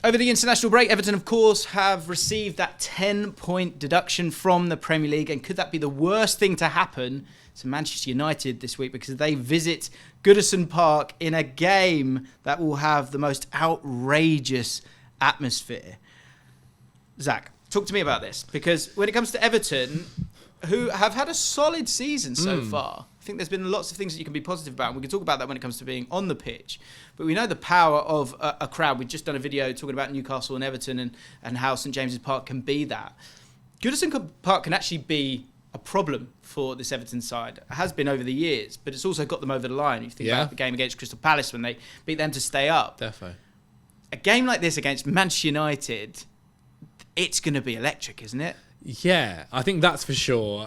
Over the international break, Everton, of course, have received that 10-point deduction from the Premier League. And could that be the worst thing to happen to Manchester United this week? Because they visit Goodison Park in a game that will have the most outrageous atmosphere. Zach, talk to me about this. Because when it comes to Everton, who have had a solid season so far, I think there's been lots of things that you can be positive about. And we can talk about that when it comes to being on the pitch. But we know the power of a crowd. We've just done a video talking about Newcastle and Everton and how St James's Park can be that. Goodison Park can actually be a problem for this Everton side. It has been over the years, but it's also got them over the line. You think about the game against Crystal Palace when they beat them to stay up. Definitely. A game like this against Manchester United, it's going to be electric, isn't it? Yeah, I think that's for sure.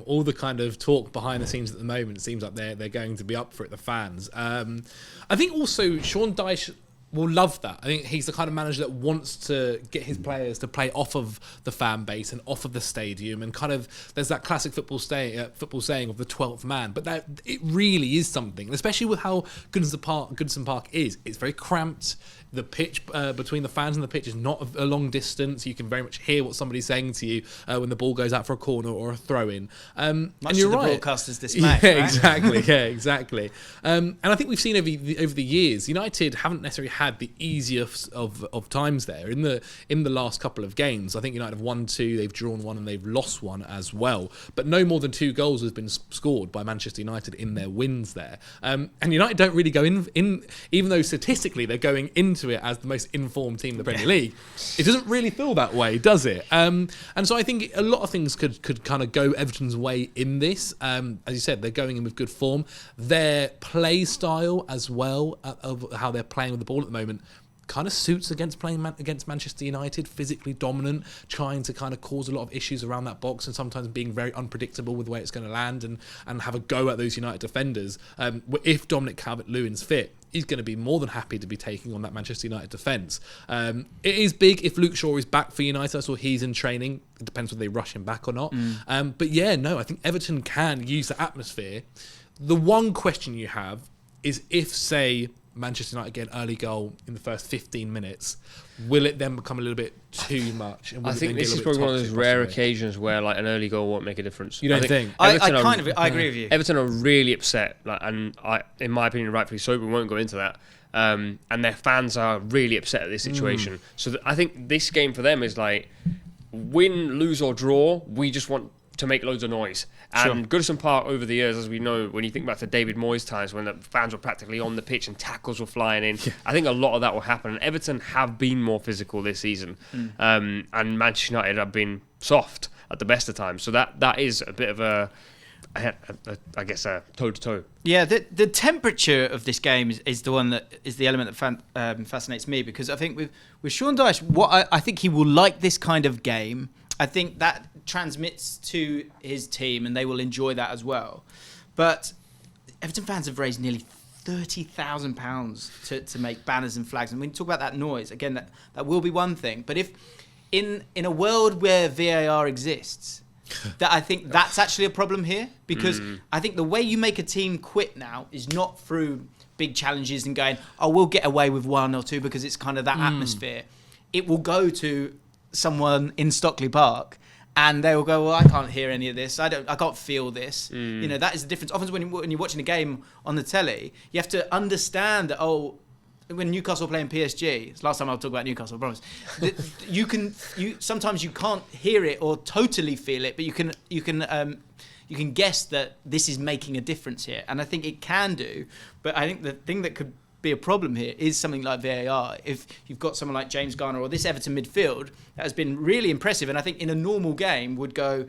All the kind of talk behind the scenes at the moment seems like they're going to be up for it, the fans. I think also Sean Dyche will love that. I think he's the kind of manager that wants to get his players to play off of the fan base and off of the stadium, and kind of there's that classic football saying of the 12th man. But that it really is something, especially with how Goodison Park is. It's very cramped. The pitch between the fans and the pitch is not a long distance. You can very much hear what somebody's saying to you when the ball goes out for a corner or a throw-in. Much and you're to the right. broadcaster's dismay. Yeah, right? exactly. Yeah, exactly. And I think we've seen over the years, United haven't necessarily had the easiest of times there. In the last couple of games, I think United have won 2, they've drawn 1, and they've lost 1 as well. But no more than 2 goals has been scored by Manchester United in their wins there. And United don't really go in, even though statistically they're going into it as the most informed team in the Premier League. It doesn't really feel that way, does it? And so I think a lot of things could kind of go Everton's way in this. As you said, they're going in with good form. Their play style as well, of how they're playing with the ball at the moment, kind of suits against playing against Manchester United, physically dominant, trying to kind of cause a lot of issues around that box and sometimes being very unpredictable with the way it's going to land and have a go at those United defenders. If Dominic Calvert-Lewin's fit, he's going to be more than happy to be taking on that Manchester United defence. It is big if Luke Shaw is back for United. I saw he's in training. It depends whether they rush him back or not. But yeah, no, I think Everton can use the atmosphere. The one question you have is if, say, Manchester United get an early goal in the first 15 minutes, will it then become a little bit too much? And I think this is probably one of those rare occasions where like an early goal won't make a difference. You don't think? I agree with you. Everton are really upset, and in my opinion, rightfully so, but we won't go into that. And their fans are really upset at this situation. So I think this game for them is like, win, lose or draw, we just want to make loads of noise. And Goodison Park over the years, as we know, when you think back to David Moyes' times when the fans were practically on the pitch and tackles were flying in, I think a lot of that will happen. And Everton have been more physical this season. And Manchester United have been soft at the best of times. So that is a bit of I guess a toe-to-toe. Yeah, the temperature of this game is the one that is the element that fascinates me, because I think with Sean Dyche, what I think he will like this kind of game. I think that transmits to his team and they will enjoy that as well. But Everton fans have raised nearly £30,000 to make banners and flags. And when you talk about that noise, again, that will be one thing. But if in a world where VAR exists, that I think that's actually a problem here, because I think the way you make a team quit now is not through big challenges and going, oh, we'll get away with 1 or 2 because it's kind of that atmosphere. It will go to someone in Stockley Park and they will go, well, I can't hear any of this. I can't feel this. You know, that is the difference. Often when you're watching a game on the telly, you have to understand that, when Newcastle playing PSG, it's the last time I'll talk about Newcastle, I promise. Sometimes you can't hear it or totally feel it, but you can guess that this is making a difference here, and I think it can do. But I think the thing that could be a problem here is something like VAR. If you've got someone like James Garner or this Everton midfield that has been really impressive, and I think in a normal game would go,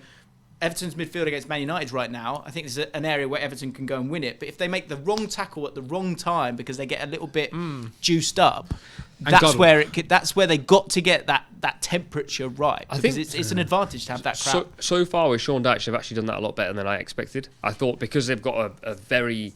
Everton's midfield against Man United right now, I think this is an area where Everton can go and win it. But if they make the wrong tackle at the wrong time because they get a little bit juiced up, that's where they got to get that temperature right. I think it's an advantage to have that crowd. So far with Sean Dyche, they've actually done that a lot better than I expected. I thought because they've got a very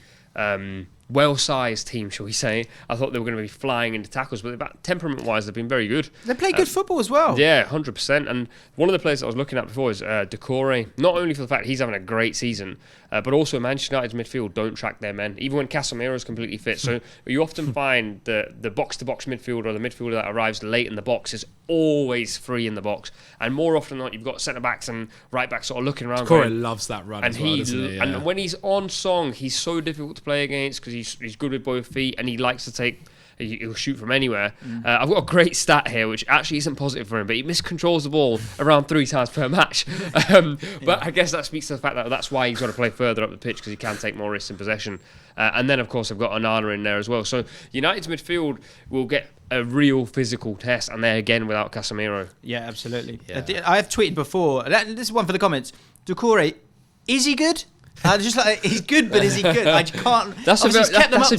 well-sized team, shall we say. I thought they were going to be flying into tackles, but temperament-wise, they've been very good. They play good football as well. Yeah, 100%. And one of the players that I was looking at before is Decore. Not only for the fact he's having a great season, but also Manchester United's midfield don't track their men, even when Casemiro's completely fit. So you often find the box-to-box midfielder or the midfielder that arrives late in the box is always free in the box. And more often than not, you've got centre-backs and right-backs sort of looking around. Decore loves that run and as well, doesn't he? Yeah. And when he's on song, he's so difficult to play against because he's good with both feet and he likes to take... He'll shoot from anywhere. I've got a great stat here, which actually isn't positive for him, but he miscontrols the ball around 3 times per match. But I guess that speaks to the fact that that's why he's got to play further up the pitch because he can take more risks in possession. And then, of course, I've got Onana in there as well. So United's midfield will get a real physical test, and they're again without Casemiro. Yeah, absolutely. Yeah. I have tweeted before. This is one for the comments. Decore, is he good? Just like he's good, but is he good? I just can't. That's a James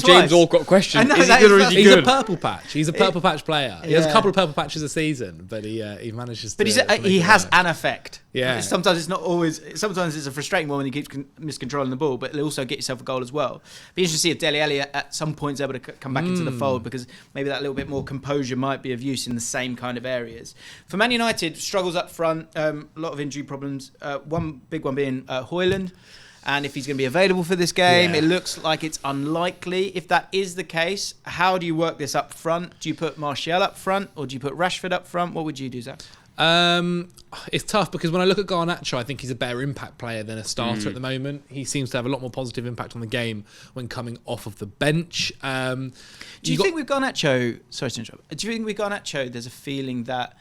James Allcott question. I know, is he good or is he He's good? a purple patch. He's a purple patch player. He has a couple of purple patches a season, but he manages. But he has an effect. Yeah. Sometimes it's not always. Sometimes it's a frustrating one when he keeps miscontrolling the ball, but it'll also get yourself a goal as well. Be interesting to see if Dele Alli at some point is able to come back into the fold, because maybe that little bit more composure might be of use in the same kind of areas. For Man United, struggles up front, a lot of injury problems. One big one being Hojlund. And if he's going to be available for this game, it looks like it's unlikely. If that is the case, how do you work this up front? Do you put Martial up front or do you put Rashford up front? What would you do, Zach? It's tough because when I look at Garnacho, I think he's a better impact player than a starter at the moment. He seems to have a lot more positive impact on the game when coming off of the bench. Do you think with Garnacho... Sorry to interrupt. Do you think with Garnacho there's a feeling that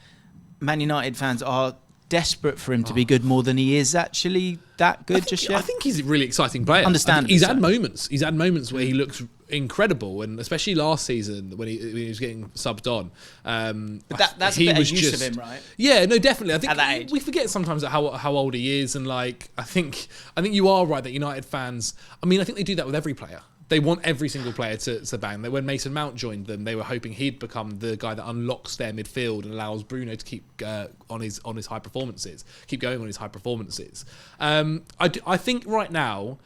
Man United fans are desperate for him to be good more than he is actually that good just yet? I think he's a really exciting player. Understandably He's so. had moments. He's had moments where he looks incredible, and especially last season when he was getting subbed on. But that's a better use of him, right? Yeah, no, definitely. I At that age. think we forget sometimes how old he is, and like I think you are right that United fans. I mean, I think they do that with every player. They want every single player to bang. When Mason Mount joined them, they were hoping he'd become the guy that unlocks their midfield and allows Bruno to keep on his high performances, keep going on his high performances. I think right now,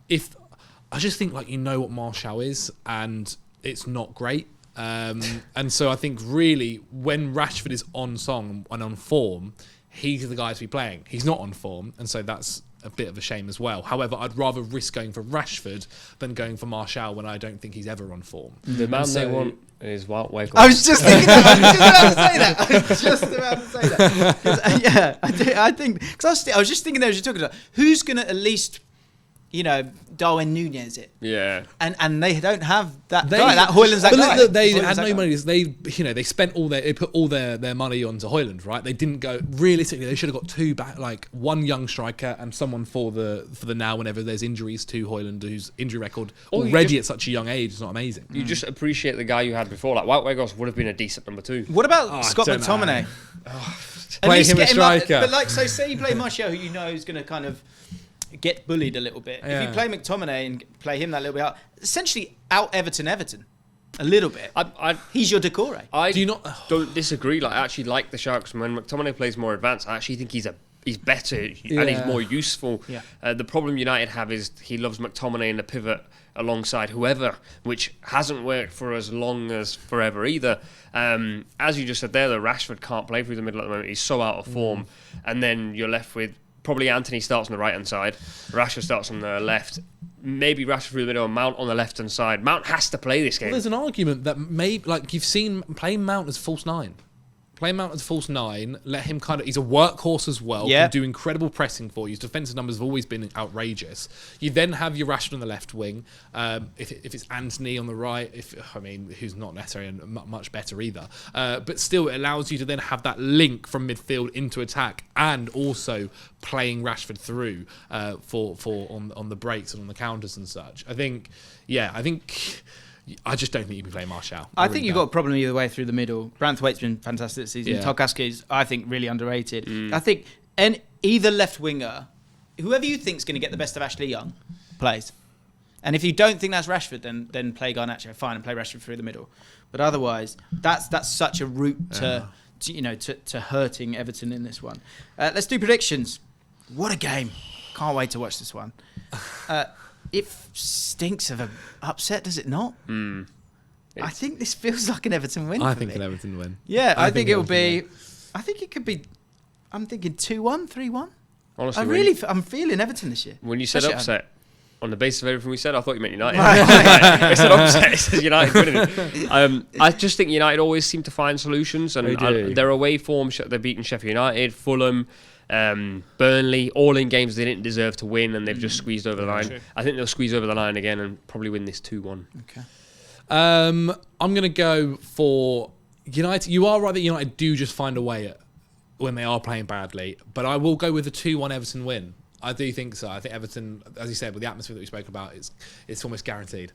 I just think what Martial is, and it's not great. And so I think really when Rashford is on song and on form, he's the guy to be playing. He's not on form, and so that's a bit of a shame as well. However, I'd rather risk going for Rashford than going for Martial when I don't think he's ever on form. The man they want is Wout Weghorst. I was just thinking that. I was just about to say that. I think because I was just thinking there as you're talking about who's going to at least, Darwin Núñez it. Yeah. And they don't have that guy. That Hojlund's that guy. They had no money. They spent they put all their money onto Hojlund, right? They didn't go realistically. They should have got two back, like one young striker and someone for the now. Whenever there's injuries to Hojlund, whose injury record already at such a young age is not amazing. You just appreciate the guy you had before. Like Wout Weghorst would have been a decent number 2. What about Scott McTominay? Play him a striker. But so say you play Martial, who you know is going to kind of get bullied a little bit. Yeah. If you play McTominay and play him that little bit out, essentially out Everton a little bit. He's your Decore. Don't disagree. I actually like the Sharks. When McTominay plays more advanced, I actually think he's better and he's more useful. Yeah. The problem United have is he loves McTominay in the pivot alongside whoever, which hasn't worked for as long as forever either. As you just said there, Rashford can't play through the middle at the moment. He's so out of form. And then you're left with probably Anthony starts on the right-hand side, Rashford starts on the left, maybe Rashford through the middle and Mount on the left-hand side. Mount has to play this game. Well, there's an argument that you've seen playing Mount as false 9. Play him out as false 9, let him he's a workhorse as well, can do incredible pressing for you. His defensive numbers have always been outrageous. You then have your Rashford on the left wing. If it's Anthony on the right, who's not necessarily much better either. But still, it allows you to then have that link from midfield into attack and also playing Rashford through on the breaks and on the counters and such. I just don't think you can play Martial. I think you've got a problem either way through the middle. Branthwaite's been fantastic this season. Yeah. Tarkowski's, I think, really underrated. I think either left winger, whoever you think is going to get the best of Ashley Young, plays. And if you don't think that's Rashford, then play Garnacho, fine, and play Rashford through the middle. But otherwise, that's such a route to hurting Everton in this one. Let's do predictions. What a game! Can't wait to watch this one. it stinks of an upset, does it not? I think this feels like an Everton win. I for think me. an Everton win. Yeah, I think it'll Everton be. I think it could be. I'm thinking 2-1, 3-1. Honestly, I'm feeling Everton this year. when you said Especially upset, on the basis of everything we said, I thought you meant United. It said upset. It says United winning. I just think United always seem to find solutions, and They do. their away form, they've beaten Sheffield United, Fulham, Burnley, all in games they didn't deserve to win, and they've just squeezed over the line. True. I think they'll squeeze over the line again and probably win this 2-1. Okay. I'm going to go for United. You are right that United do just find a way when they are playing badly, but I will go with a 2-1 Everton win. I do think so. I think Everton, as you said, with the atmosphere that we spoke about, it's almost guaranteed.